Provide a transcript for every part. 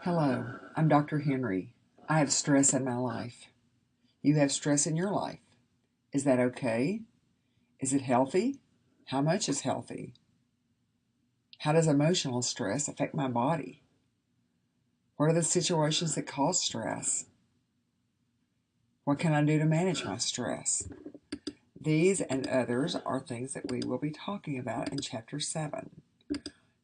Hello, I'm Dr. Henry. I have stress in my life. You have stress in your life. Is that okay? Is it healthy? How much is healthy? How does emotional stress affect my body? What are the situations that cause stress? What can I do to manage my stress? These and others are things that we will be talking about in Chapter 7.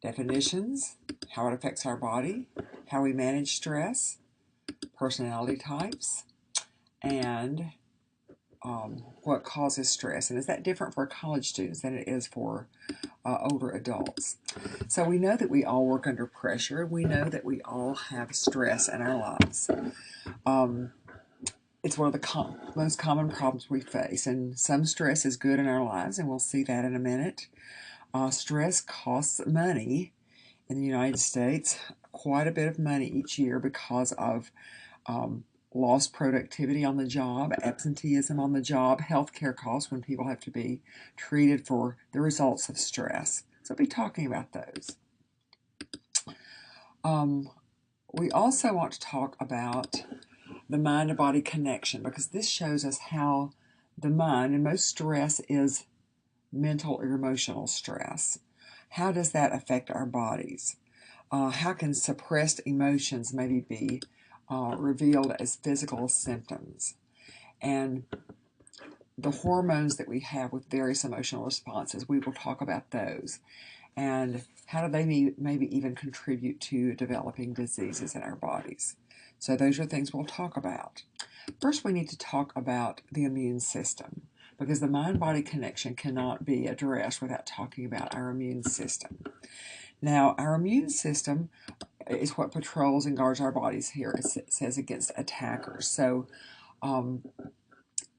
Definitions, how it affects our body, how we manage stress, personality types, and what causes stress, and is that different for college students than it is for older adults? So we know that we all work under pressure. We know that we all have stress in our lives. Um, it's one of the most common problems we face, and some stress is good in our lives, and we'll see that in a minute. Stress costs money in the United States, quite a bit of money each year because of um, lost productivity on the job, absenteeism on the job, healthcare costs when people have to be treated for the results of stress. So I'll be talking about those. Um, we also want to talk about the mind to body connection because this shows us how the mind, and most stress is mental or emotional stress. How does that affect our bodies? How can suppressed emotions maybe be revealed as physical symptoms? And the hormones that we have with various emotional responses, we will talk about those. And how do they maybe even contribute to developing diseases in our bodies? So those are things we'll talk about. First, we need to talk about the immune system because the mind-body connection cannot be addressed without talking about our immune system. Now, our immune system is what patrols and guards our bodies here, it says, against attackers. So um,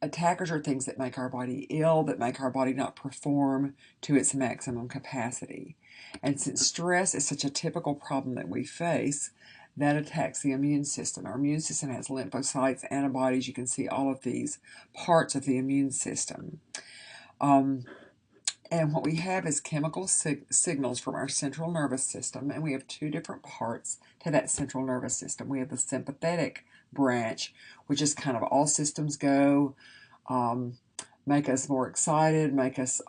attackers are things that make our body ill, that make our body not perform to its maximum capacity. And since stress is such a typical problem that we face, that attacks the immune system. Our immune system has lymphocytes, antibodies. You can see all of these parts of the immune system. And what we have is chemical signals from our central nervous system, and we have two different parts to that central nervous system. We have the sympathetic branch, which is kind of all systems go, make us more excited, make us,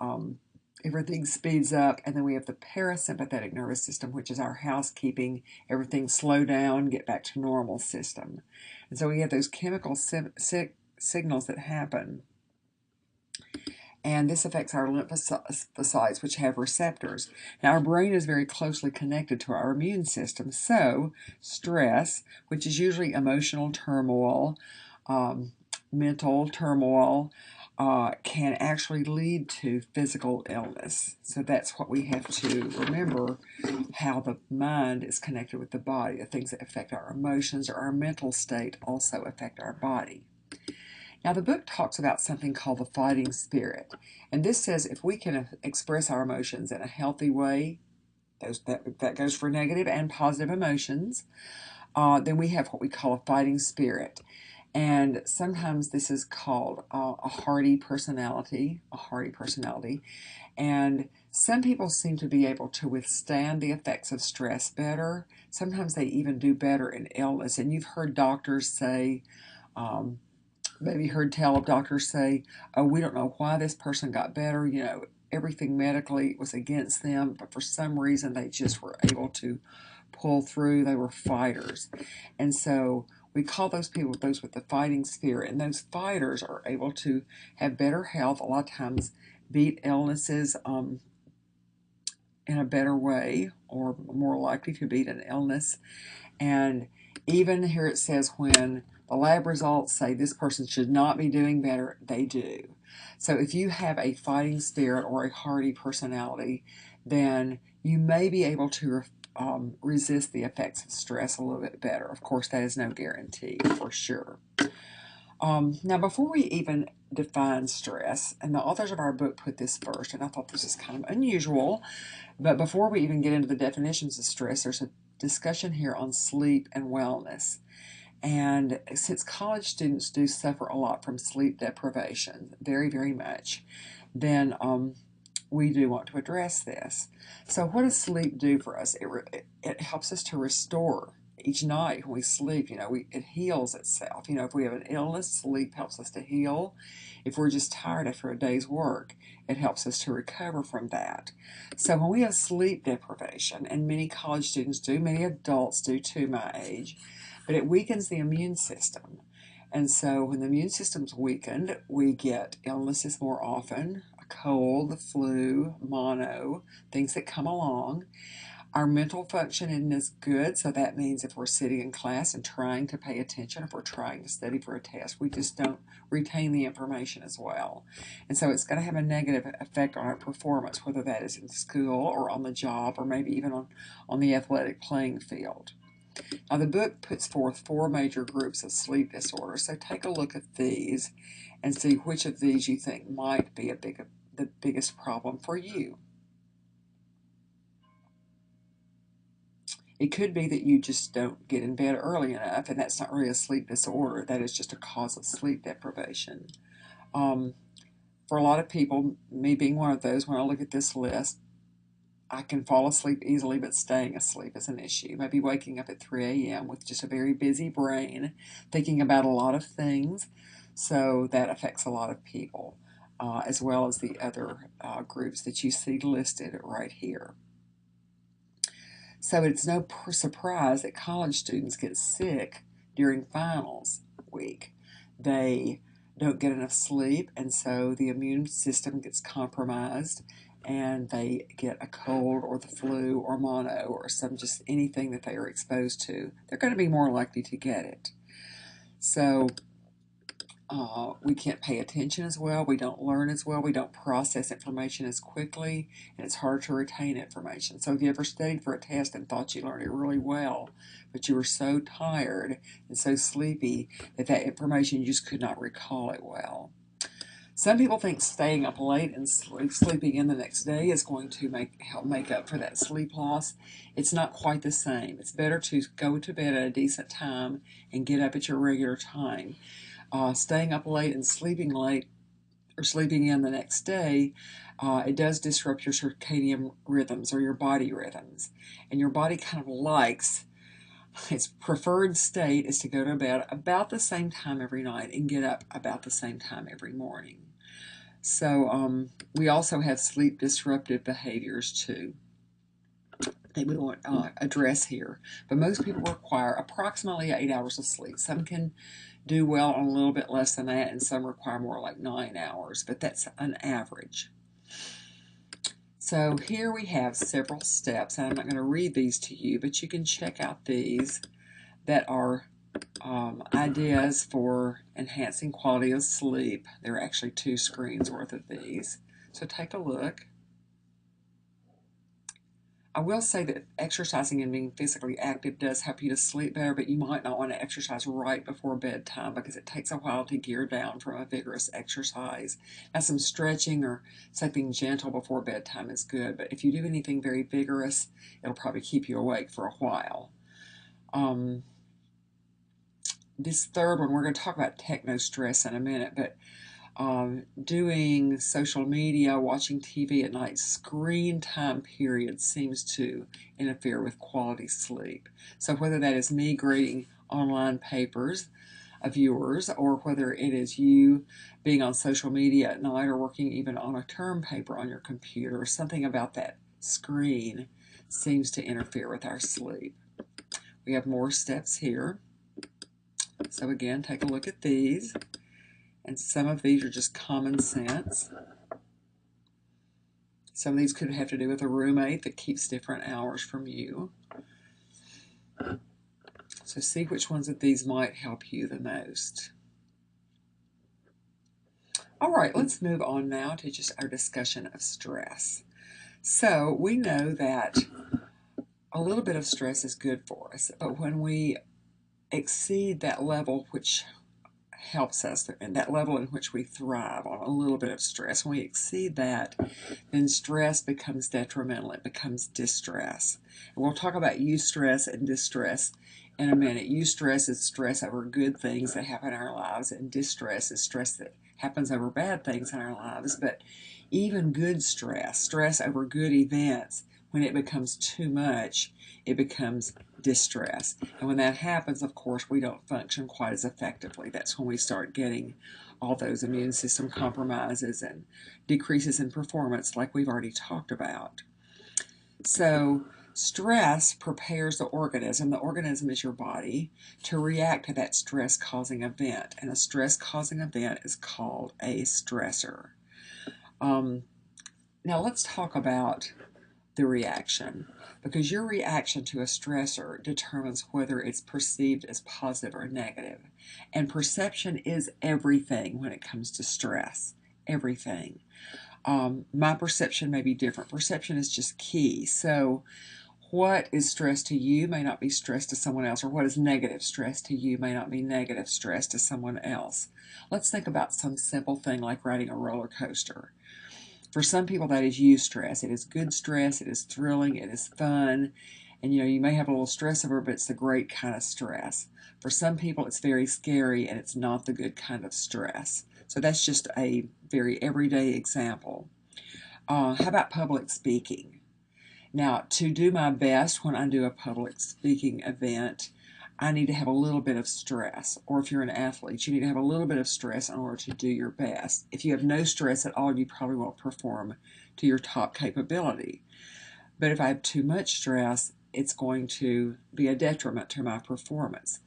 everything speeds up. And then we have the parasympathetic nervous system, which is our housekeeping, everything slow down, get back to normal system. And so we have those chemical signals that happen. And this affects our lymphocytes, which have receptors. Now, our brain is very closely connected to our immune system, so stress, which is usually emotional turmoil, mental turmoil, can actually lead to physical illness. So that's what we have to remember, how the mind is connected with the body. The things that affect our emotions or our mental state also affect our body. Now, the book talks about something called the fighting spirit. And this says if we can express our emotions in a healthy way, that goes for negative and positive emotions, then we have what we call a fighting spirit. And sometimes this is called a hardy personality, And some people seem to be able to withstand the effects of stress better. Sometimes they even do better in illness. And you've heard doctors say, maybe heard tell of doctors say, oh, we don't know why this person got better. Everything medically was against them, but for some reason they just were able to pull through. They were fighters. And so we call those people those with the fighting spirit. And those fighters are able to have better health, a lot of times beat illnesses in a better way, or more likely to beat an illness. And even here it says when the lab results say this person should not be doing better, they do. So if you have a fighting spirit or a hardy personality, then you may be able to resist the effects of stress a little bit better. Of course, that is no guarantee for sure. Now, before we even define stress, and the authors of our book put this first, and I thought this is kind of unusual, but before we even get into the definitions of stress, there's a discussion here on sleep and wellness. And since college students do suffer a lot from sleep deprivation, very, very much, then we do want to address this. So what does sleep do for us? It helps us to restore each night when we sleep, it heals itself. If we have an illness, sleep helps us to heal. If we're just tired after a day's work, it helps us to recover from that. So when we have sleep deprivation, and many college students do, many adults do too my age, but it weakens the immune system. And so when the immune system's weakened, we get illnesses more often, a cold, the flu, mono, things that come along. Our mental function isn't as good, so that means if we're sitting in class and trying to pay attention, if we're trying to study for a test, we just don't retain the information as well. And so it's going to have a negative effect on our performance, whether that is in school or on the job or maybe even on the athletic playing field. Now, the book puts forth 4 major groups of sleep disorders, so take a look at these and see which of these you think might be the biggest problem for you. It could be that you just don't get in bed early enough, and that's not really a sleep disorder. That is just a cause of sleep deprivation. For a lot of people, me being one of those, when I look at this list, I can fall asleep easily, but staying asleep is an issue. Maybe waking up at 3 a.m. with just a very busy brain, thinking about a lot of things. So that affects a lot of people, as well as the other groups that you see listed right here. So it's no surprise that college students get sick during finals week. They don't get enough sleep, and so the immune system gets compromised, and they get a cold or the flu or mono or just anything that they are exposed to. They're going to be more likely to get it. So we can't pay attention as well, we don't learn as well, we don't process information as quickly, and it's hard to retain information. So if you ever studied for a test and thought you learned it really well, but you were so tired and so sleepy that information you just could not recall it well. Some people think staying up late and sleeping in the next day is going to help make up for that sleep loss. It's not quite the same. It's better to go to bed at a decent time and get up at your regular time. Staying up late and sleeping late or sleeping in the next day, it does disrupt your circadian rhythms or your body rhythms. And your body kind of likes, its preferred state is to go to bed about the same time every night and get up about the same time every morning. So we also have sleep disruptive behaviors too that we won't address here. But most people require approximately 8 hours of sleep. Some can do well on a little bit less than that, and some require more like 9 hours, but that's an average. So here we have several steps, and I'm not going to read these to you, but you can check out these that are ideas for enhancing quality of sleep. There are actually 2 screens worth of these, so take a look. I will say that exercising and being physically active does help you to sleep better, but you might not want to exercise right before bedtime because it takes a while to gear down from a vigorous exercise. Now, some stretching or something gentle before bedtime is good, but if you do anything very vigorous, it'll probably keep you awake for a while. This third one, we're going to talk about techno-stress in a minute, but doing social media, watching TV at night, screen time period seems to interfere with quality sleep. So whether that is me grading online papers of yours, or whether it is you being on social media at night or working even on a term paper on your computer, something about that screen seems to interfere with our sleep. We have more steps here. So again, take a look at these. And some of these are just common sense. Some of these could have to do with a roommate that keeps different hours from you. So see which ones of these might help you the most. All right, let's move on now to just our discussion of stress. So we know that a little bit of stress is good for us, but when we exceed that level which helps us, and that level in which we thrive on a little bit of stress, when we exceed that, then stress becomes detrimental. It becomes distress. And we'll talk about eustress and distress in a minute. Eustress is stress over good things that happen in our lives, and distress is stress that happens over bad things in our lives. But even good stress over good events, when it becomes too much, it becomes distress. And when that happens, of course, we don't function quite as effectively. That's when we start getting all those immune system compromises and decreases in performance like we've already talked about. So stress prepares the organism is your body, to react to that stress-causing event. And a stress-causing event is called a stressor. Now let's talk about the reaction, because your reaction to a stressor determines whether it's perceived as positive or negative. And perception is everything when it comes to stress. Everything. My perception may be different. Perception is just key. So what is stress to you may not be stress to someone else, or what is negative stress to you may not be negative stress to someone else. Let's think about some simple thing like riding a roller coaster. For some people, that is eustress. It is good stress, it is thrilling, it is fun, and you may have a little stress over it, but it's the great kind of stress. For some people, it's very scary, and it's not the good kind of stress. So that's just a very everyday example. How about public speaking? Now, to do my best when I do a public speaking event, I need to have a little bit of stress. Or if you're an athlete, you need to have a little bit of stress in order to do your best. If you have no stress at all, you probably won't perform to your top capability. But if I have too much stress, it's going to be a detriment to my performance.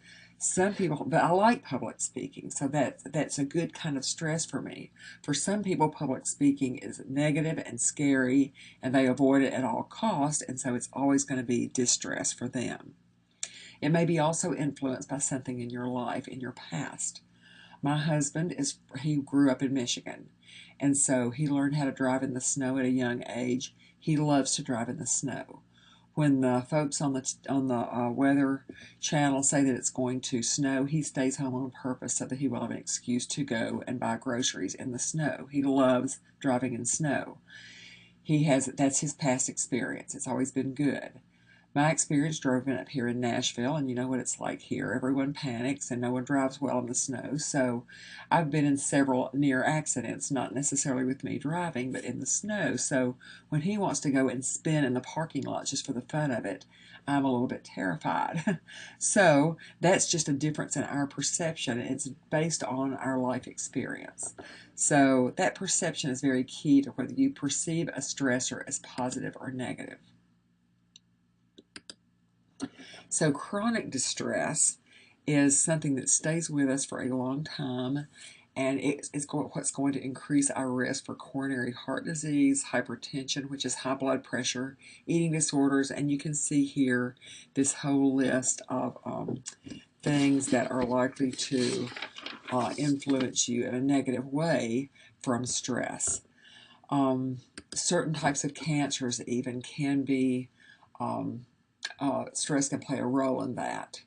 Some people, but I like public speaking, so that's a good kind of stress for me. For some people, public speaking is negative and scary, and they avoid it at all costs, and so it's always going to be distress for them. It may be also influenced by something in your life, in your past. My husband, he grew up in Michigan, and so he learned how to drive in the snow at a young age. He loves to drive in the snow. When the folks on the Weather Channel say that it's going to snow, he stays home on purpose so that he will have an excuse to go and buy groceries in the snow. He loves driving in snow. That's his past experience. It's always been good. My experience driving up here in Nashville, and you know what it's like here. Everyone panics and no one drives well in the snow. So I've been in several near accidents, not necessarily with me driving, but in the snow. So when he wants to go and spin in the parking lot just for the fun of it, I'm a little bit terrified. So that's just a difference in our perception. It's based on our life experience. So that perception is very key to whether you perceive a stressor as positive or negative. So chronic distress is something that stays with us for a long time, and it's what's going to increase our risk for coronary heart disease, hypertension, which is high blood pressure, eating disorders, and you can see here this whole list of things that are likely to influence you in a negative way from stress. Certain types of cancers even can be stress can play a role in that.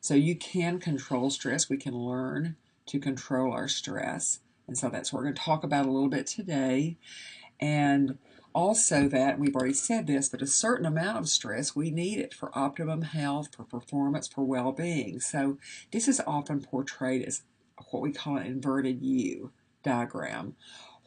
So you can control stress. We can learn to control our stress. And so that's what we're going to talk about a little bit today. And also that, we've already said this, but a certain amount of stress, we need it for optimum health, for performance, for well-being. So this is often portrayed as what we call an inverted U diagram,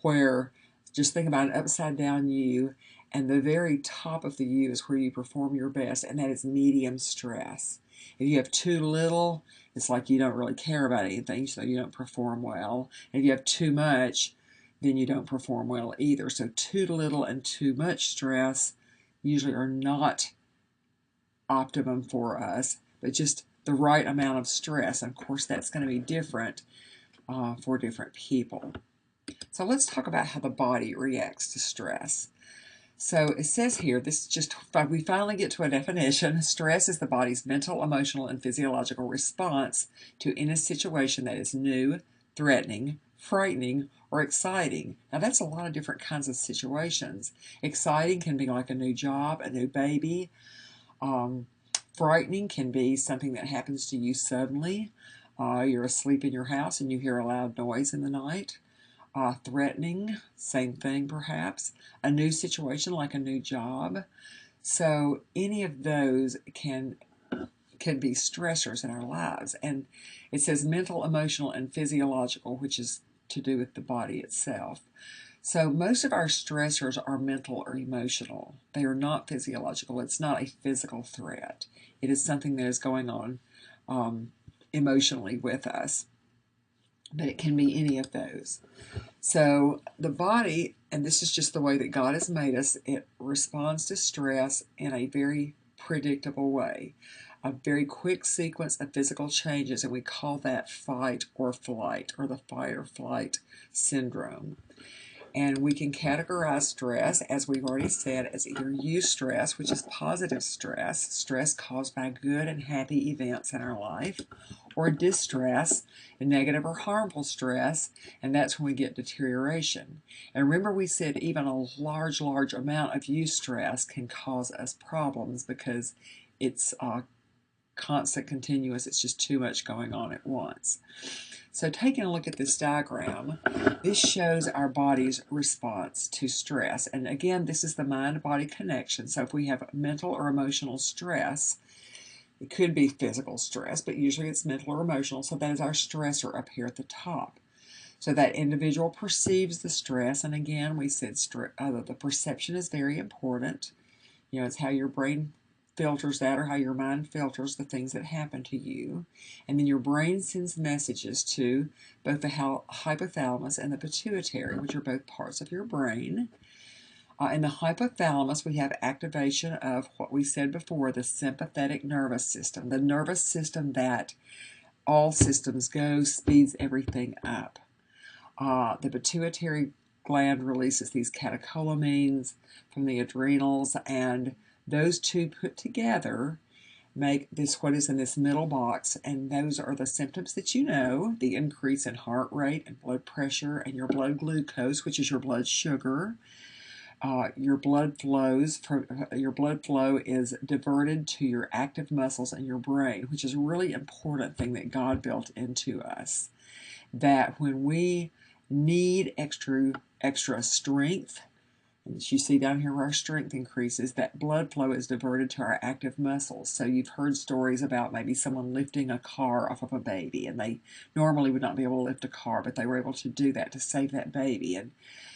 where just think about an upside down U, and the very top of the U is where you perform your best, and that is medium stress. If you have too little, it's like you don't really care about anything, so you don't perform well. And if you have too much, then you don't perform well either. So too little and too much stress usually are not optimum for us, but just the right amount of stress. And of course, that's going to be different for different people. So let's talk about how the body reacts to stress. So it says here, this is just, we finally get to a definition. Stress is the body's mental, emotional, and physiological response to any situation that is new, threatening, frightening, or exciting. Now that's a lot of different kinds of situations. Exciting can be like a new job, a new baby. Frightening can be something that happens to you suddenly. You're asleep in your house and you hear a loud noise in the night. Threatening, same thing perhaps. A new situation like a new job. So any of those can be stressors in our lives. And it says mental, emotional, and physiological, which is to do with the body itself. So most of our stressors are mental or emotional. They are not physiological. It's not a physical threat. It is something that is going on emotionally with us. But it can be any of those. So the body, and this is just the way that God has made us, it responds to stress in a very predictable way. A very quick sequence of physical changes, and we call that fight or flight, or the fight or flight syndrome. And we can categorize stress, as we've already said, as either eustress, which is positive stress, stress caused by good and happy events in our life, or distress, negative or harmful stress, and that's when we get deterioration. And remember, we said even a large amount of eustress can cause us problems because it's constant, continuous. It's just too much going on at once. So taking a look at this diagram, this shows our body's response to stress. And again, this is the mind-body connection. So if we have mental or emotional stress, it could be physical stress, but usually it's mental or emotional. So that is our stressor up here at the top. So that individual perceives the stress. And again, we said the perception is very important. You know, it's how your brain filters that, or how your mind filters the things that happen to you. And then your brain sends messages to both the hypothalamus and the pituitary, which are both parts of your brain. In the hypothalamus, we have activation of what we said before, the sympathetic nervous system, the nervous system that all systems go, speeds everything up. The pituitary gland releases these catecholamines from the adrenals, and those two put together make this, what is in this middle box, and those are the symptoms that you know: the increase in heart rate and blood pressure and your blood glucose, which is your blood sugar. Your blood flow is diverted to your active muscles and your brain, which is a really important thing that God built into us. That when we need extra strength, and you see down here where our strength increases, that blood flow is diverted to our active muscles. So you've heard stories about maybe someone lifting a car off of a baby, and they normally would not be able to lift a car, but they were able to do that to save that baby. And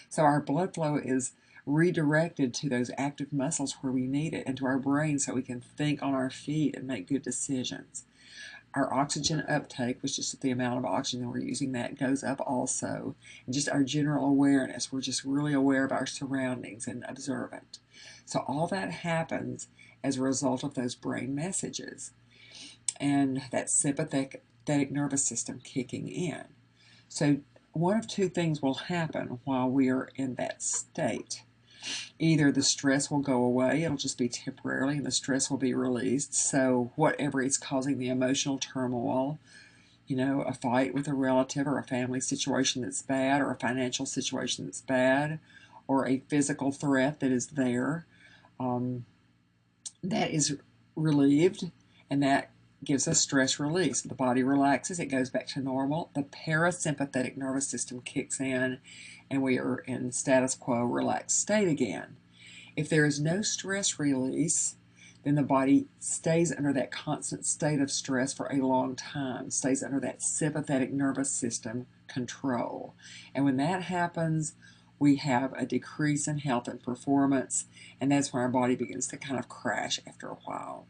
so our blood flow is redirected to those active muscles where we need it, and to our brain so we can think on our feet and make good decisions. Our oxygen uptake, which is the amount of oxygen we're using, that goes up also. And just our general awareness, we're just really aware of our surroundings and observant. So all that happens as a result of those brain messages and that sympathetic nervous system kicking in. So one of two things will happen while we are in that state. Either the stress will go away, it'll just be temporarily, and the stress will be released. So whatever is causing the emotional turmoil, you know, a fight with a relative, or a family situation that's bad, or a financial situation that's bad, or a physical threat that is there, that is relieved, and that gives us stress release. The body relaxes, it goes back to normal. The parasympathetic nervous system kicks in, and we are in status quo, relaxed state again. If there is no stress release, then the body stays under that constant state of stress for a long time, stays under that sympathetic nervous system control. And when that happens, we have a decrease in health and performance, and that's when our body begins to kind of crash after a while.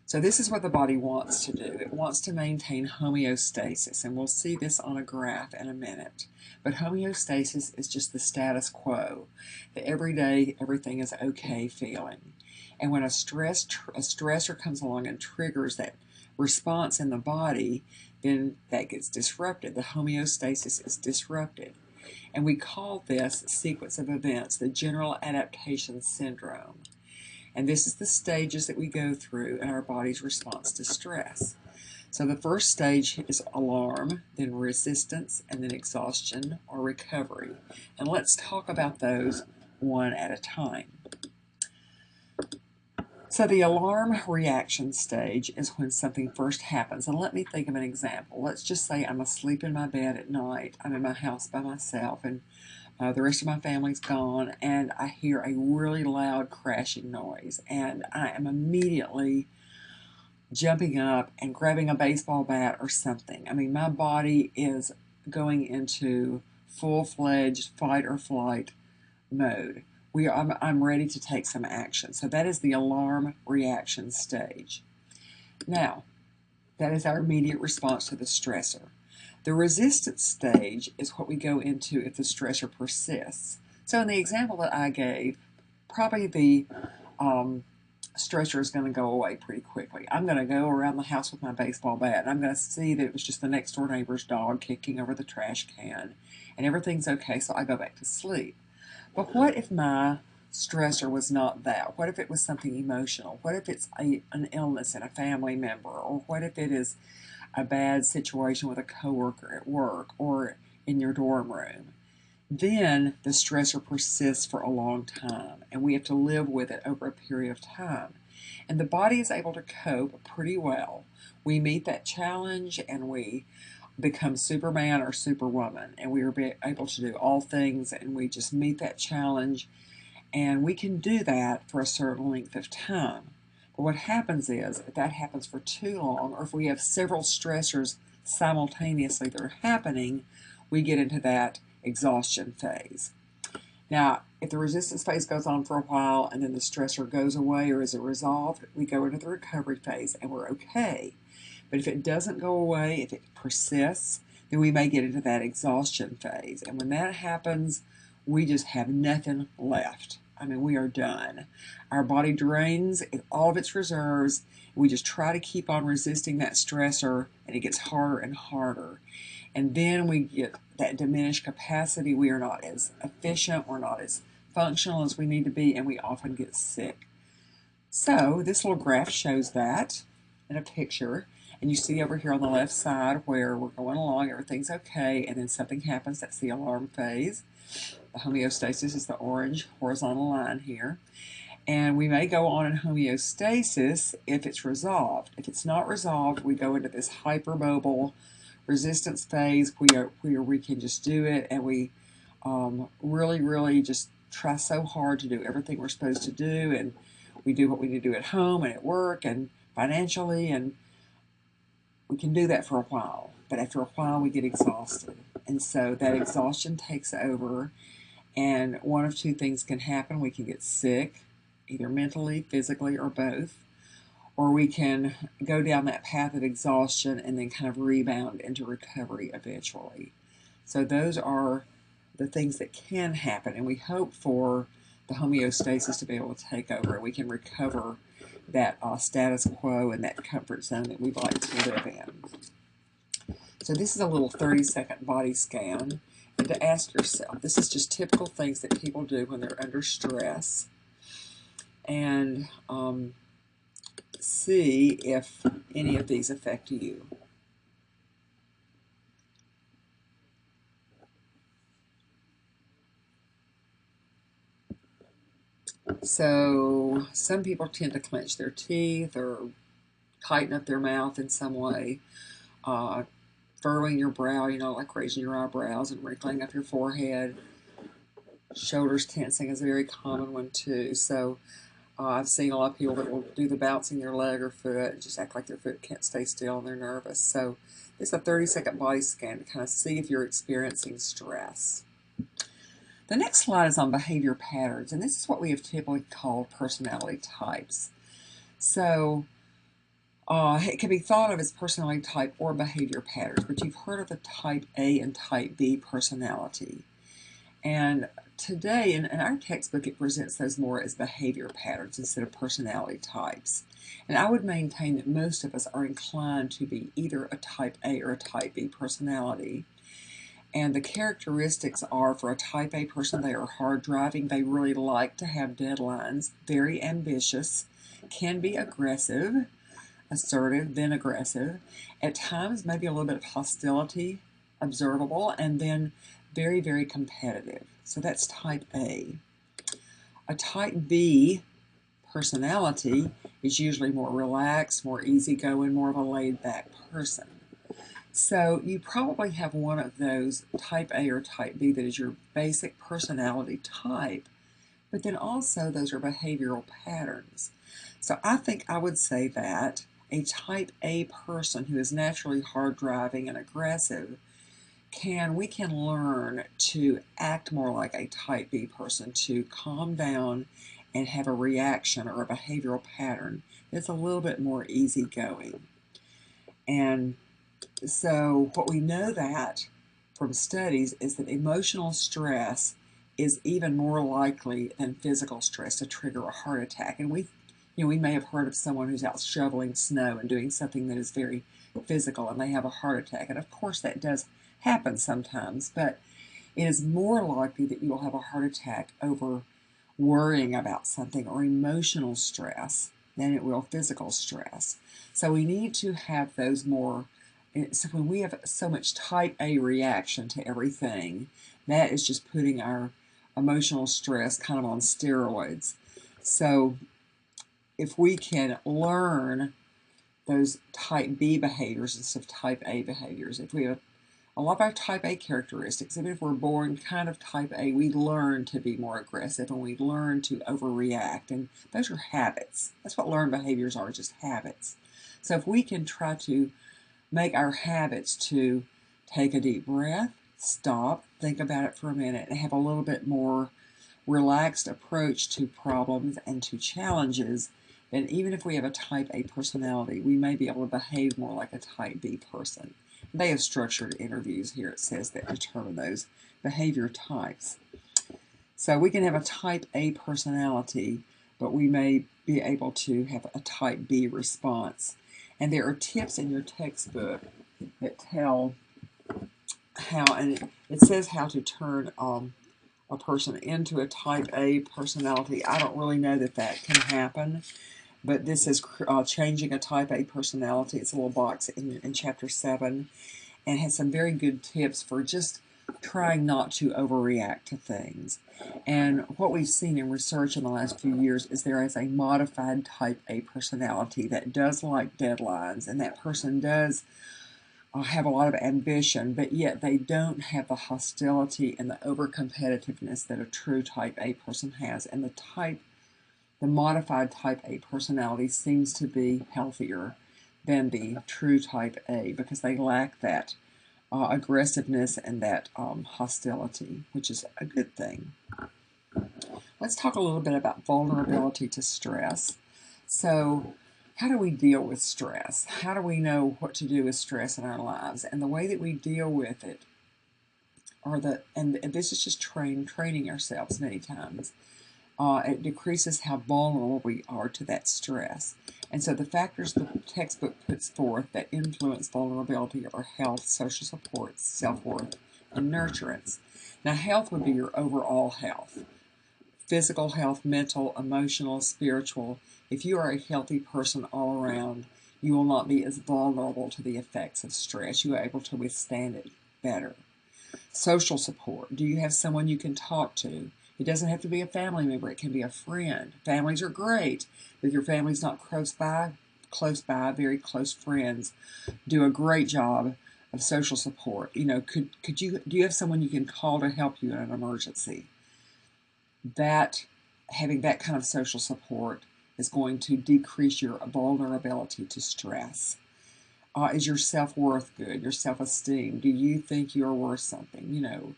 So this is what the body wants to do. It wants to maintain homeostasis, and we'll see this on a graph in a minute. But homeostasis is just the status quo, the everyday, everything is okay feeling. And when a stressor comes along and triggers that response in the body, then that gets disrupted. The homeostasis is disrupted. And we call this sequence of events the general adaptation syndrome. And this is the stages that we go through in our body's response to stress. So the first stage is alarm, then resistance, and then exhaustion or recovery. And let's talk about those one at a time. So the alarm reaction stage is when something first happens. And let me think of an example. Let's just say I'm asleep in my bed at night. I'm in my house by myself, and the rest of my family's gone, and I hear a really loud crashing noise, and I am immediately jumping up and grabbing a baseball bat or something. I mean, my body is going into full-fledged fight or flight mode. I'm ready to take some action. So that is the alarm reaction stage. Now, that is our immediate response to the stressor. The resistance stage is what we go into if the stressor persists. So in the example that I gave, probably the stressor is going to go away pretty quickly. I'm going to go around the house with my baseball bat, and I'm going to see that it was just the next door neighbor's dog kicking over the trash can, and everything's okay, so I go back to sleep. But what if my stressor was not that? What if it was something emotional? What if it's an illness in a family member? Or what if it is a bad situation with a coworker at work or in your dorm room? Then the stressor persists for a long time, and we have to live with it over a period of time. And the body is able to cope pretty well. We meet that challenge and we become Superman or Superwoman, and we are able to do all things, and we just meet that challenge, and we can do that for a certain length of time. But what happens is, if that happens for too long, or if we have several stressors simultaneously that are happening, we get into that exhaustion phase. Now, if the resistance phase goes on for a while and then the stressor goes away or is resolved, we go into the recovery phase and we're okay. But if it doesn't go away, if it persists, then we may get into that exhaustion phase. And when that happens, we just have nothing left. I mean, we are done. Our body drains all of its reserves. We just try to keep on resisting that stressor, and it gets harder and harder. And then we get that diminished capacity. We are not as efficient, we're not as functional as we need to be, and we often get sick. So this little graph shows that in a picture. And you see over here on the left side where we're going along, everything's okay, and then something happens, that's the alarm phase. The homeostasis is the orange horizontal line here. And we may go on in homeostasis if it's resolved. If it's not resolved, we go into this hypermobile resistance phase where we can just do it, and we really just try so hard to do everything we're supposed to do, and we do what we need to do at home and at work and financially, and we can do that for a while. But after a while, we get exhausted. And so that exhaustion takes over, and one of two things can happen. We can get sick, either mentally, physically, or both. Or we can go down that path of exhaustion and then kind of rebound into recovery eventually. So those are the things that can happen, and we hope for the homeostasis to be able to take over, and we can recover that status quo and that comfort zone that we'd like to live in. So this is a little 30-second body scan, and to ask yourself, this is just typical things that people do when they're under stress, and see if any of these affect you. So some people tend to clench their teeth or tighten up their mouth in some way. Furrowing your brow, like raising your eyebrows and wrinkling up your forehead. Shoulders tensing is a very common one too. So I've seen a lot of people that will do the bouncing their leg or foot and just act like their foot can't stay still and they're nervous. So it's a 30-second body scan to kind of see if you're experiencing stress. The next slide is on behavior patterns, and this is what we have typically called personality types. So it can be thought of as personality type or behavior patterns, but you've heard of the type A and type B personality. And today, in our textbook, it presents those more as behavior patterns instead of personality types. And I would maintain that most of us are inclined to be either a type A or a type B personality. And the characteristics are, for a type A person, they are hard driving. They really like to have deadlines, very ambitious, can be aggressive, assertive, then aggressive. At times, maybe a little bit of hostility observable, and then very competitive. So that's type A. A type B personality is usually more relaxed, more easygoing, more of a laid-back person. So you probably have one of those, type A or type B, that is your basic personality type, but then also those are behavioral patterns. So I think I would say that a type A person who is naturally hard driving and aggressive, we can learn to act more like a type B person, to calm down and have a reaction or a behavioral pattern that's a little bit more easygoing. And so what we know that from studies is that emotional stress is even more likely than physical stress to trigger a heart attack. And we may have heard of someone who's out shoveling snow and doing something that is very physical and they have a heart attack. And of course that does happen sometimes, but it is more likely that you will have a heart attack over worrying about something or emotional stress than it will physical stress. So we need to have those more. So when we have so much type A reaction to everything, that is just putting our emotional stress kind of on steroids. So if we can learn those type B behaviors instead of type A behaviors, if we have a lot of our type A characteristics, even if we're born kind of type A, we learn to be more aggressive and we learn to overreact. And those are habits. That's what learned behaviors are, just habits. So if we can try to make our habits to take a deep breath, stop, think about it for a minute, and have a little bit more relaxed approach to problems and to challenges, then even if we have a type A personality, we may be able to behave more like a type B person. They have structured interviews here, it says, that determine those behavior types. So we can have a type A personality, but we may be able to have a type B response. And there are tips in your textbook that tell how, and it says how to turn a person into a type A personality. I don't really know that that can happen, but this is changing a type A personality. It's a little box in Chapter 7, and has some very good tips for just trying not to overreact to things. And what we've seen in research in the last few years is there is a modified type A personality that does like deadlines, and that person does have a lot of ambition, but yet they don't have the hostility and the over-competitiveness that a true type A person has. And the modified type A personality seems to be healthier than the true type A because they lack that aggressiveness and that hostility, which is a good thing. Let's talk a little bit about vulnerability to stress. So, how do we deal with stress? How do we know what to do with stress in our lives? And the way that we deal with it and this is just training ourselves many times. It decreases how vulnerable we are to that stress. And so the factors the textbook puts forth that influence vulnerability are health, social support, self-worth, and nurturance. Now, health would be your overall health. Physical health, mental, emotional, spiritual. If you are a healthy person all around, you will not be as vulnerable to the effects of stress. You are able to withstand it better. Social support. Do you have someone you can talk to? It doesn't have to be a family member. It can be a friend. Families are great. If your family's not close by, very close friends do a great job of social support. You know, do you have someone you can call to help you in an emergency? Having that kind of social support is going to decrease your vulnerability to stress. Is your self-worth good? Your self-esteem? Do you think you're worth something? You know,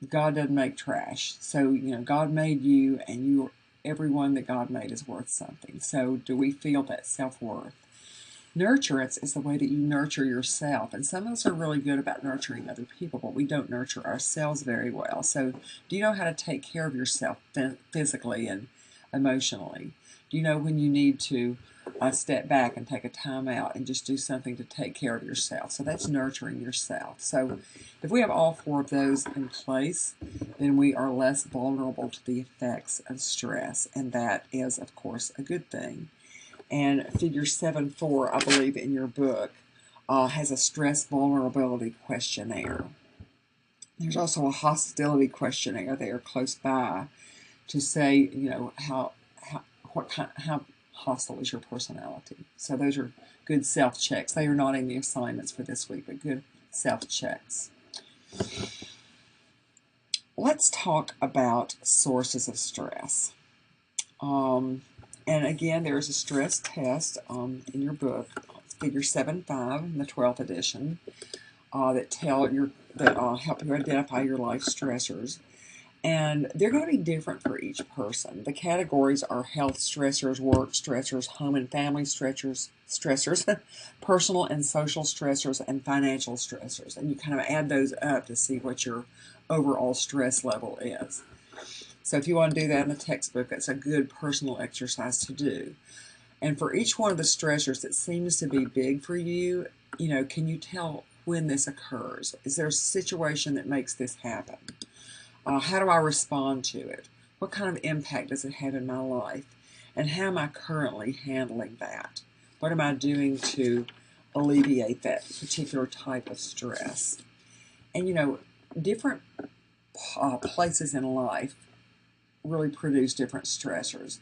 God doesn't make trash. So, you know, God made you, and everyone that God made is worth something. So do we feel that self-worth? Nurturance is the way that you nurture yourself. And some of us are really good about nurturing other people, but we don't nurture ourselves very well. So do you know how to take care of yourself physically and emotionally? Do you know when you need to step back and take a time out and just do something to take care of yourself? So that's nurturing yourself. So if we have all four of those in place, then we are less vulnerable to the effects of stress. And that is, of course, a good thing. And figure 7.4, I believe, in your book, has a stress vulnerability questionnaire. There's also a hostility questionnaire there close by to say, you know, how hostile is your personality. So those are good self-checks. They are not in the assignments for this week, but good self-checks. Let's talk about sources of stress. And again, there's a stress test in your book, Figure 7.5 in the 12th edition, that help you identify your life stressors. And they're going to be different for each person. The categories are health stressors, work stressors, home and family stressors, personal and social stressors, and financial stressors. And you kind of add those up to see what your overall stress level is. So if you want to do that in the textbook, that's a good personal exercise to do. And for each one of the stressors that seems to be big for you, can you tell when this occurs? Is there a situation that makes this happen? How do I respond to it? What kind of impact does it have in my life? And how am I currently handling that? What am I doing to alleviate that particular type of stress? And different places in life really produce different stressors.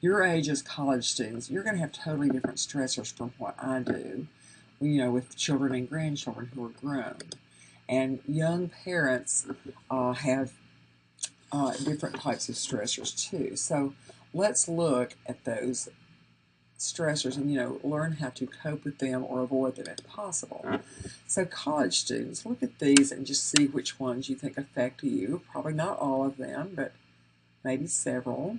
Your age as college students, you're going to have totally different stressors from what I do, with children and grandchildren who are grown. And young parents have different types of stressors too. So let's look at those stressors and learn how to cope with them or avoid them if possible. So college students, look at these and just see which ones you think affect you. Probably not all of them, but maybe several.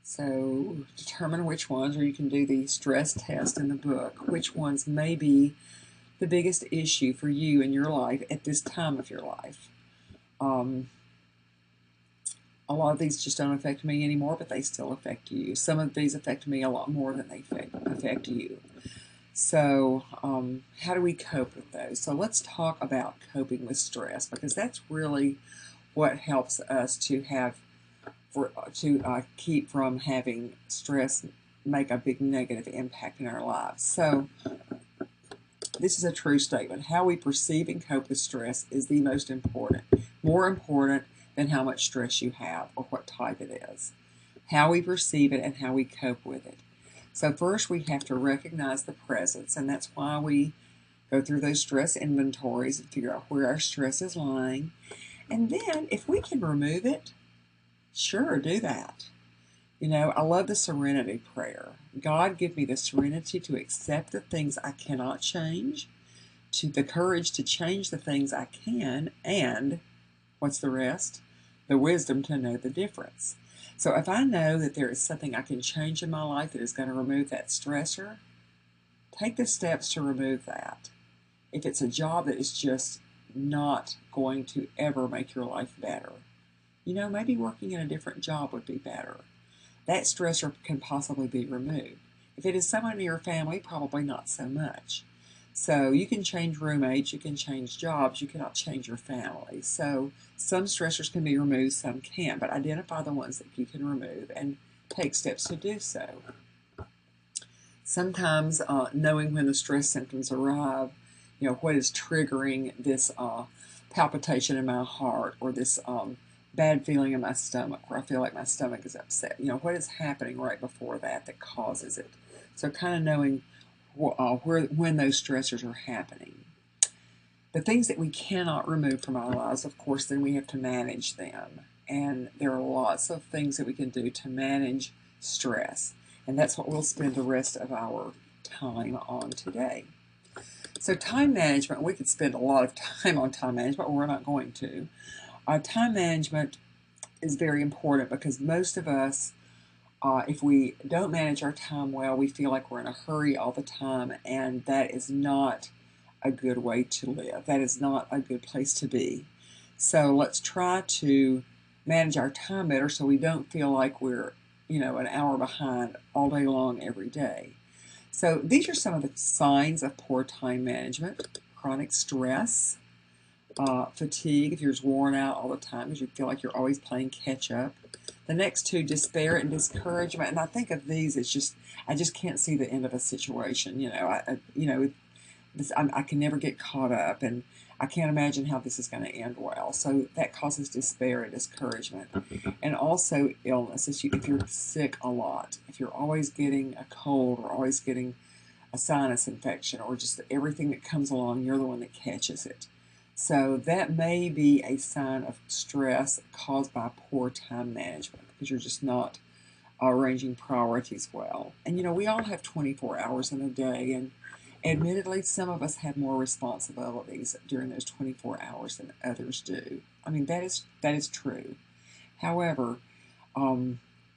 So determine which ones, or you can do the stress test in the book, which ones may be the biggest issue for you in your life at this time of your life. A lot of these just don't affect me anymore, but they still affect you. Some of these affect me a lot more than they affect you. So how do we cope with those? So let's talk about coping with stress, because that's really what helps us to keep from having stress make a big negative impact in our lives. So this is a true statement. How we perceive and cope with stress is the most important, more important than how much stress you have or what type it is. How we perceive it and how we cope with it. So first we have to recognize the presence, and that's why we go through those stress inventories and figure out where our stress is lying. And then if we can remove it, sure, do that. I love the serenity prayer. God, give me the serenity to accept the things I cannot change, the courage to change the things I can, and what's the rest? The wisdom to know the difference. So if I know that there is something I can change in my life that is going to remove that stressor, take the steps to remove that. If it's a job that is just not going to ever make your life better, maybe working in a different job would be better. That stressor can possibly be removed. If it is someone in your family, probably not so much. So you can change roommates, you can change jobs, you cannot change your family. So some stressors can be removed, some can't, but identify the ones that you can remove and take steps to do so. Sometimes knowing when the stress symptoms arrive, what is triggering this palpitation in my heart, or this bad feeling in my stomach where I feel like my stomach is upset. What is happening right before that causes it. So kind of knowing when those stressors are happening. The things that we cannot remove from our lives, of course, then we have to manage them. And there are lots of things that we can do to manage stress. And that's what we'll spend the rest of our time on today. So time management, we could spend a lot of time on time management, but we're not going to. Time management is very important because most of us, if we don't manage our time well, we feel like we're in a hurry all the time, and that is not a good way to live. That is not a good place to be. So let's try to manage our time better so we don't feel like we're, an hour behind all day long every day. So these are some of the signs of poor time management: chronic stress, fatigue, if you're worn out all the time because you feel like you're always playing catch up. The next two, despair and discouragement. And I think of these as I just can't see the end of a situation. I can never get caught up, and I can't imagine how this is going to end well. So that causes despair and discouragement. And also illness. If you're sick a lot, if you're always getting a cold or always getting a sinus infection, or just everything that comes along, you're the one that catches it. So that may be a sign of stress caused by poor time management because you're just not arranging priorities well. And we all have 24 hours in a day, and admittedly, some of us have more responsibilities during those 24 hours than others do. I mean, that is true. However,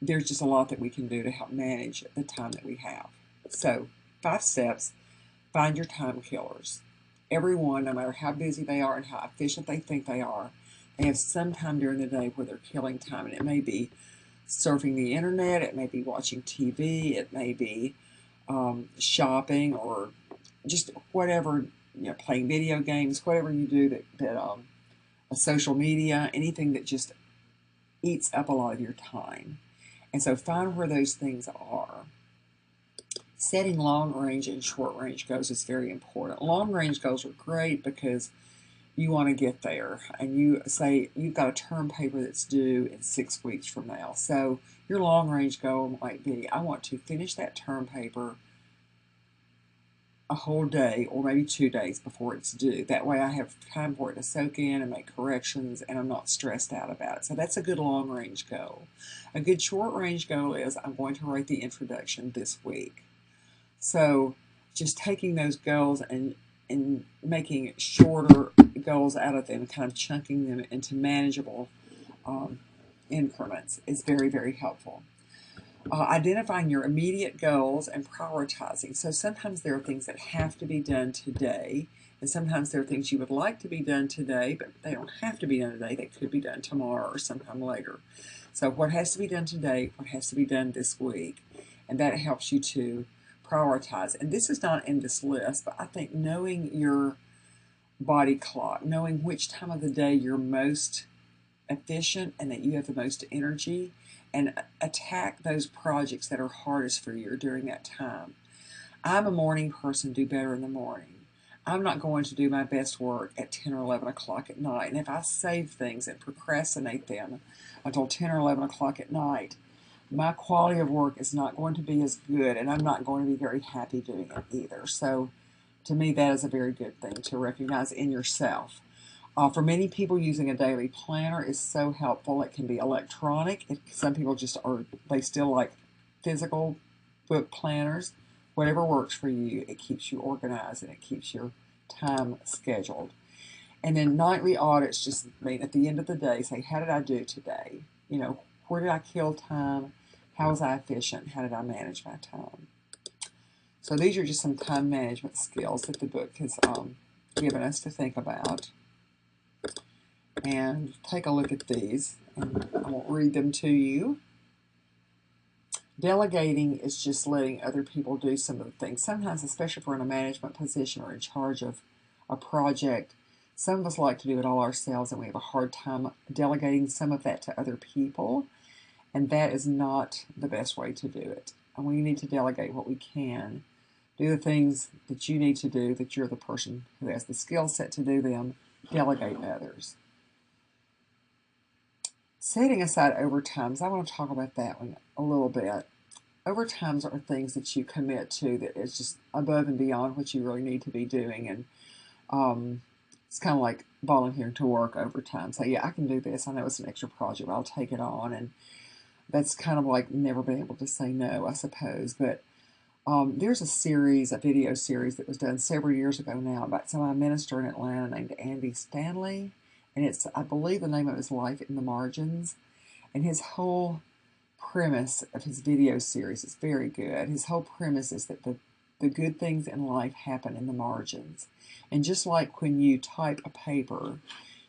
there's just a lot that we can do to help manage the time that we have. So, 5 steps: find your time killers. Everyone, no matter how busy they are and how efficient they think they have some time during the day where they're killing time. And it may be surfing the internet, it may be watching TV, it may be shopping, or just whatever, playing video games, whatever you do that social media, anything that just eats up a lot of your time. And so find where those things are. Setting long range and short range goals is very important. Long range goals are great because you want to get there, and you say you've got a term paper that's due in 6 weeks from now. So your long range goal might be, I want to finish that term paper a whole day or maybe 2 days before it's due. That way I have time for it to soak in and make corrections, and I'm not stressed out about it. So that's a good long range goal. A good short range goal is, I'm going to write the introduction this week. So just taking those goals and making shorter goals out of them, kind of chunking them into manageable increments is very, very helpful. Identifying your immediate goals and prioritizing. So sometimes there are things that have to be done today, and sometimes there are things you would like to be done today, but they don't have to be done today. They could be done tomorrow or sometime later. So what has to be done today, what has to be done this week, and that helps you to prioritize. And this is not in this list, but I think knowing your body clock, knowing which time of the day you're most efficient and that you have the most energy, and attack those projects that are hardest for you during that time. I'm a morning person, do better in the morning. I'm not going to do my best work at 10 or 11 o'clock at night. And if I save things and procrastinate them until 10 or 11 o'clock at night, my quality of work is not going to be as good, and I'm not going to be very happy doing it either. So to me, that is a very good thing to recognize in yourself. For many people, using a daily planner is so helpful. It can be electronic. Some people they still like physical book planners. Whatever works for you, it keeps you organized and it keeps your time scheduled. And then nightly audits just mean at the end of the day, say, how did I do today? Where did I kill time? How was I efficient? How did I manage my time? So these are just some time management skills that the book has given us to think about. And take a look at these, and I won't read them to you. Delegating is just letting other people do some of the things. Sometimes, especially if we're in a management position or in charge of a project, some of us like to do it all ourselves, and we have a hard time delegating some of that to other people, and that is not the best way to do it. And we need to delegate what we can. Do the things that you need to do, that you're the person who has the skill set to do them. Delegate others. Setting aside overtimes, I want to talk about that one a little bit. Overtimes are things that you commit to that is just above and beyond what you really need to be doing, and it's kind of like volunteering to work overtime. So yeah, I can do this. I know it's an extra project, but I'll take it on, and that's kind of like never being able to say no, I suppose. But there's a video series that was done several years ago now about a minister in Atlanta named Andy Stanley. And I believe the name of his Life in the Margins. And his whole premise of his video series is very good. His whole premise is that the good things in life happen in the margins. And just like when you type a paper,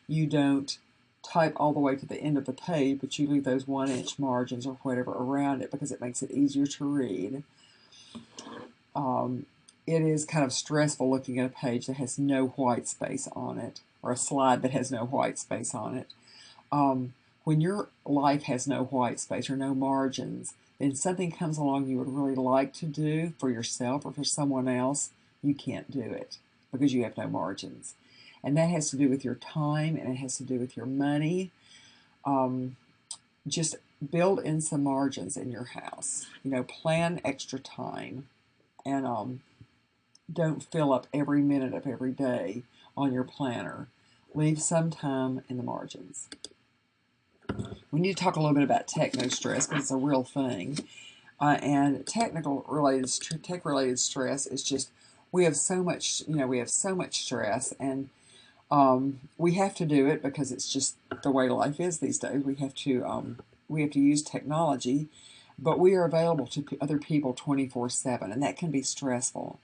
you don't type all the way to the end of the page, but you leave those 1-inch margins or whatever around it because it makes it easier to read. It is kind of stressful looking at a page that has no white space on it, or a slide that has no white space on it. When your life has no white space or no margins, then something comes along you would really like to do for yourself or for someone else, you can't do it because you have no margins. And that has to do with your time, and it has to do with your money. Just build in some margins in your house. Plan extra time, and don't fill up every minute of every day on your planner. Leave some time in the margins. We need to talk a little bit about techno stress because it's a real thing. And tech related stress is just we have so much, we have so much stress, and we have to do it because it's just the way life is these days. We have to use technology, but we are available to other people 24/7, and that can be stressful.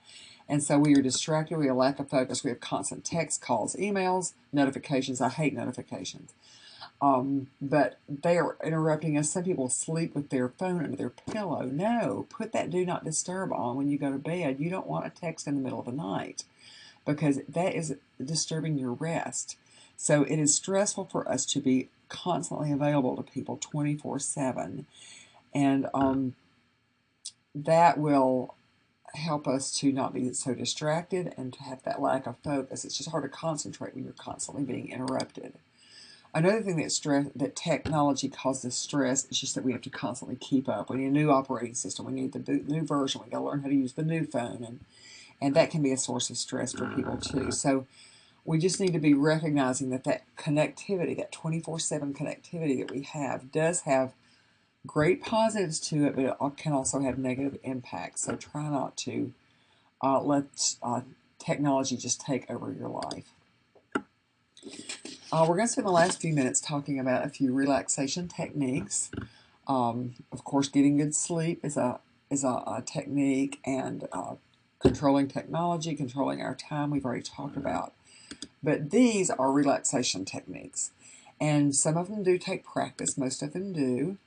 And so we are distracted, we have lack of focus, we have constant text, calls, emails, notifications. I hate notifications. But they are interrupting us. Some people sleep with their phone under their pillow. No, put that do not disturb on when you go to bed. You don't want a text in the middle of the night because that is disturbing your rest. So it is stressful for us to be constantly available to people 24/7. And that will help us to not be so distracted and to have that lack of focus. It's just hard to concentrate when you're constantly being interrupted. Another thing that technology causes stress is just that we have to constantly keep up. We need a new operating system. We need the new version. We got to learn how to use the new phone, and that can be a source of stress for people too. So we just need to be recognizing that connectivity, that 24/7 connectivity that we have, does have great positives to it, but it can also have negative impacts. So try not to let technology just take over your life. We're going to spend the last few minutes talking about a few relaxation techniques. Of course, getting good sleep is a technique, and controlling technology, controlling our time, we've already talked about. But these are relaxation techniques, and some of them do take practice. Most of them do.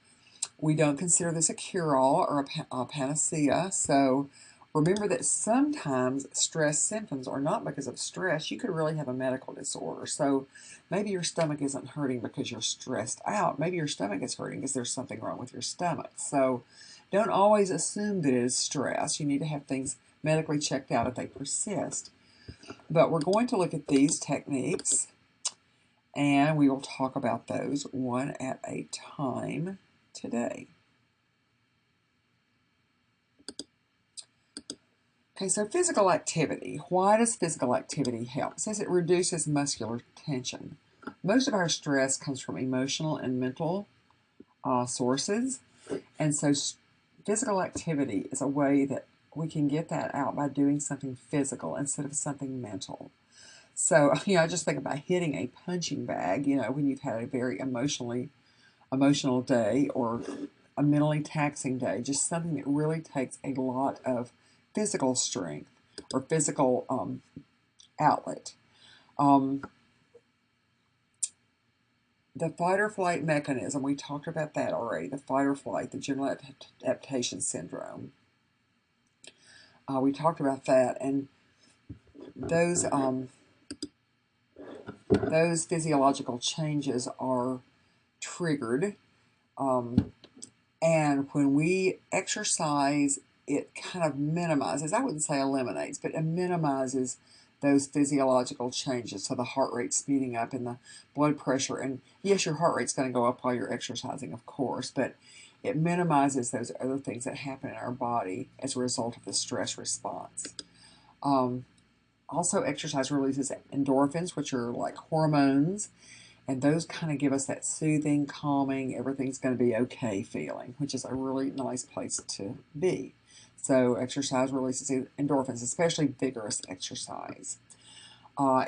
We don't consider this a cure-all or a panacea, so remember that sometimes stress symptoms are not because of stress. You could really have a medical disorder. So maybe your stomach isn't hurting because you're stressed out. Maybe your stomach is hurting because there's something wrong with your stomach. So don't always assume that it is stress. You need to have things medically checked out if they persist. But we're going to look at these techniques, and we will talk about those one at a time today. Okay, so physical activity. Why does physical activity help? It says it reduces muscular tension. Most of our stress comes from emotional and mental sources, and so physical activity is a way that we can get that out by doing something physical instead of something mental. So, I just think about hitting a punching bag, when you've had a very emotional day or a mentally taxing day, just something that really takes a lot of physical strength or physical outlet. The fight or flight mechanism, we talked about that already, the fight or flight, the general adaptation syndrome. We talked about that, and those physiological changes are triggered, and when we exercise, it kind of minimizes, I wouldn't say eliminates, but it minimizes those physiological changes. So the heart rate speeding up and the blood pressure, and yes, your heart rate's going to go up while you're exercising, of course, but it minimizes those other things that happen in our body as a result of the stress response. Also, exercise releases endorphins, which are like hormones, and those kind of give us that soothing, calming, everything's going to be okay feeling, which is a really nice place to be. So exercise releases endorphins, especially vigorous exercise.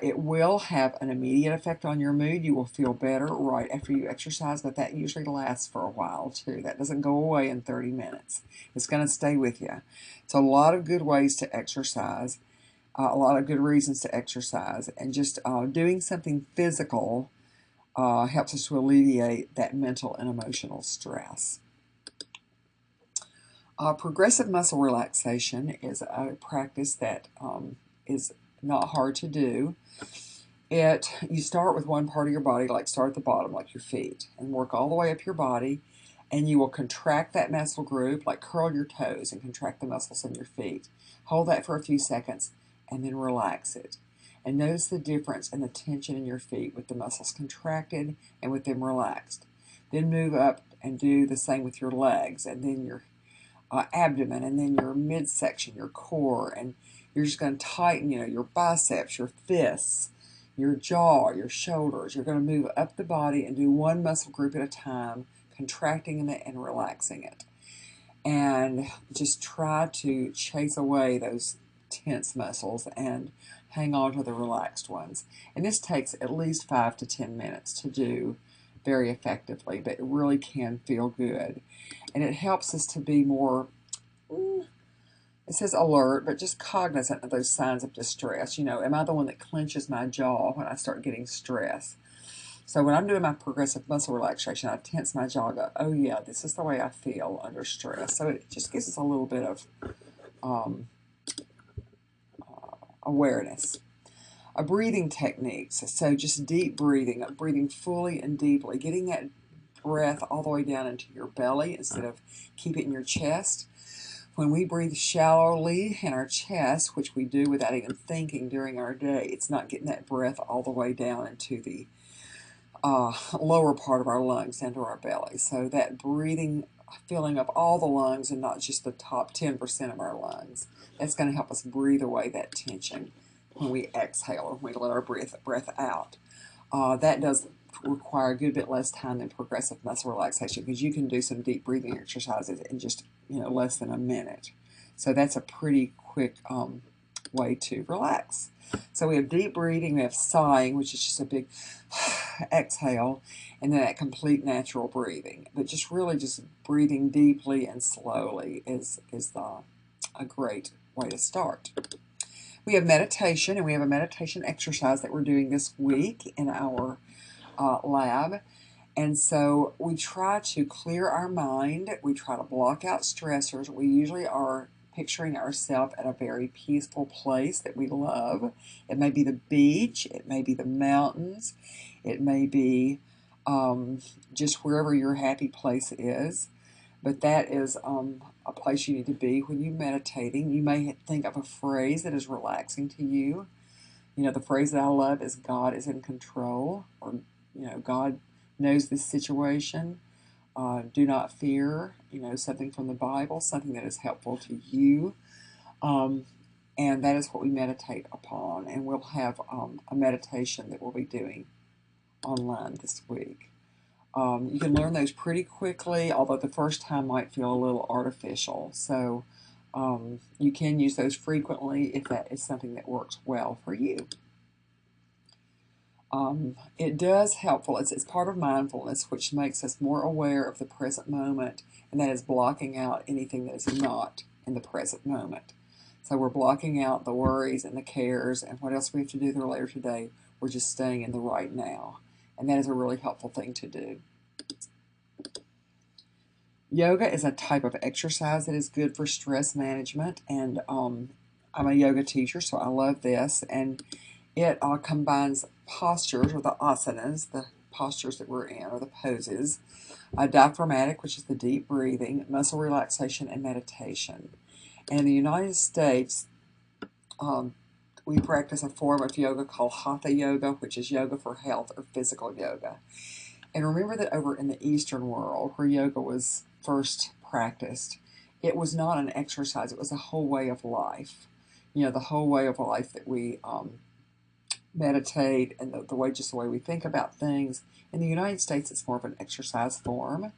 It will have an immediate effect on your mood. You will feel better right after you exercise, but that usually lasts for a while too. That doesn't go away in 30 minutes. It's going to stay with you. So a lot of good ways to exercise, a lot of good reasons to exercise, and just doing something physical helps us to alleviate that mental and emotional stress. Progressive muscle relaxation is a practice that is not hard to do. You start with one part of your body, like start at the bottom, like your feet, and work all the way up your body, and you will contract that muscle group, like curl your toes and contract the muscles in your feet. Hold that for a few seconds, and then relax it. And notice the difference in the tension in your feet with the muscles contracted and with them relaxed. Then move up and do the same with your legs, and then your abdomen, and then your midsection, your core, and you're just going to tighten, your biceps, your fists, your jaw, your shoulders. You're going to move up the body and do one muscle group at a time, contracting it and relaxing it. And just try to chase away those tense muscles and hang on to the relaxed ones. And this takes at least 5 to 10 minutes to do very effectively, but it really can feel good. And it helps us to be more, it says alert, but just cognizant of those signs of distress. You know, am I the one that clenches my jaw when I start getting stressed? So when I'm doing my progressive muscle relaxation, I tense my jaw, go, oh yeah, this is the way I feel under stress. So it just gives us a little bit of awareness. Breathing techniques. So just deep breathing, breathing fully and deeply, getting that breath all the way down into your belly instead of keep it in your chest. When we breathe shallowly in our chest, which we do without even thinking during our day, it's not getting that breath all the way down into the lower part of our lungs, into our belly. So that breathing, filling up all the lungs and not just the top 10% of our lungs, that's going to help us breathe away that tension when we exhale or when we let our breath out. That does require a good bit less time than progressive muscle relaxation, because you can do some deep breathing exercises in just less than a minute. So that's a pretty quick way to relax. So we have deep breathing, we have sighing, which is just a big exhale, and then that complete natural breathing. But just really just breathing deeply and slowly is a great way to start. We have meditation, and we have a meditation exercise that we're doing this week in our lab. And so we try to clear our mind. We try to block out stressors. We usually are picturing ourselves at a very peaceful place that we love. It may be the beach. It may be the mountains. It may be just wherever your happy place is. But that is a place you need to be when you're meditating. You may think of a phrase that is relaxing to you. You know, the phrase that I love is God is in control, or, God knows this situation. Do not fear, something from the Bible, something that is helpful to you. And that is what we meditate upon. And we'll have a meditation that we'll be doing online this week. You can learn those pretty quickly, although the first time might feel a little artificial. So you can use those frequently if that is something that works well for you. It does helpful. It's part of mindfulness, which makes us more aware of the present moment, and that is blocking out anything that is not in the present moment. So we're blocking out the worries and the cares and what else we have to do later today. We're just staying in the right now, and that is a really helpful thing to do. Yoga is a type of exercise that is good for stress management, and I'm a yoga teacher, so I love this. And it combines postures, or the asanas, the postures that we're in, or the poses, diaphragmatic, which is the deep breathing, muscle relaxation, and meditation. And in the United States, we practice a form of yoga called Hatha yoga, which is yoga for health, or physical yoga. And remember that over in the Eastern world, where yoga was first practiced, it was not an exercise, it was a whole way of life. The whole way of life that we meditate, and the way we think about things. In the United States, it's more of an exercise form,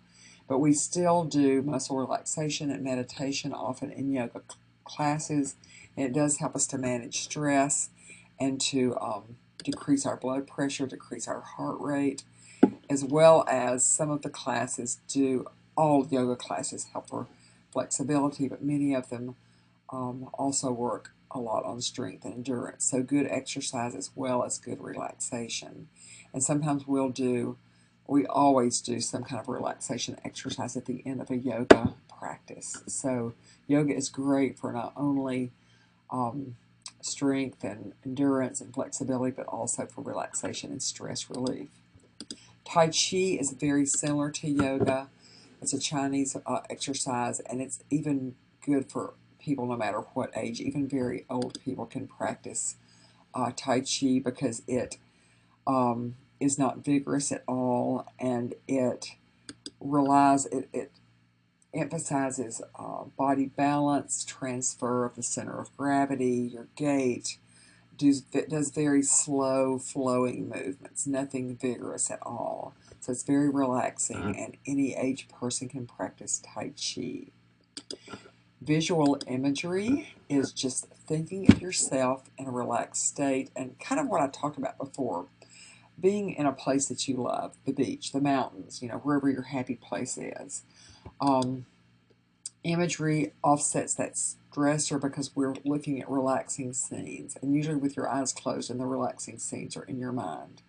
but we still do muscle relaxation and meditation often in yoga classes, and it does help us to manage stress and to decrease our blood pressure, decrease our heart rate, as well as some of the classes do. All yoga classes help for flexibility, but many of them also work a lot on strength and endurance. So good exercise as well as good relaxation. And sometimes we always do some kind of relaxation exercise at the end of a yoga practice. So yoga is great for not only strength and endurance and flexibility, but also for relaxation and stress relief. Tai Chi is very similar to yoga. It's a Chinese exercise, and it's even good for people no matter what age. Even very old people can practice Tai Chi, because it is not vigorous at all, and it emphasizes body balance, transfer of the center of gravity, your gait, does very slow flowing movements, nothing vigorous at all. So it's very relaxing, and any age person can practice Tai Chi. Visual imagery is just thinking of yourself in a relaxed state, and kind of what I talked about before, being in a place that you love, the beach, the mountains, wherever your happy place is. Imagery offsets that stressor because we're looking at relaxing scenes, and usually with your eyes closed and the relaxing scenes are in your mind.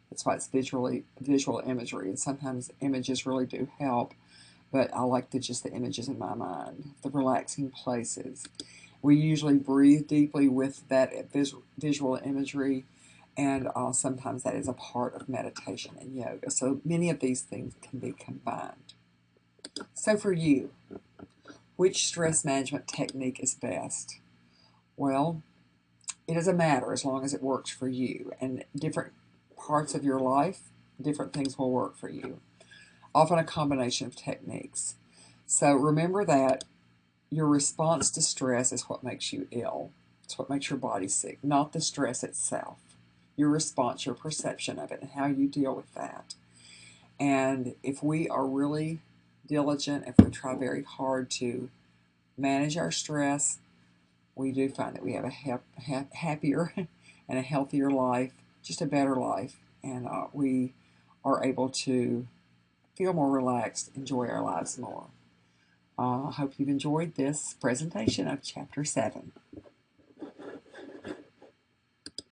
That's why it's visual imagery, and sometimes images really do help, but I like just the images in my mind, the relaxing places. We usually breathe deeply with that visual imagery, and sometimes that is a part of meditation and yoga. So many of these things can be combined. So for you, which stress management technique is best? Well, it doesn't matter as long as it works for you. And different parts of your life, different things will work for you. Often a combination of techniques. So remember that your response to stress is what makes you ill. It's what makes your body sick, not the stress itself. Your response, your perception of it, and how you deal with that. And if we are really diligent, if we try very hard to manage our stress, we do find that we have a happier and a healthier life, just a better life, and we are able to feel more relaxed, enjoy our lives more. I hope you've enjoyed this presentation of Chapter 7.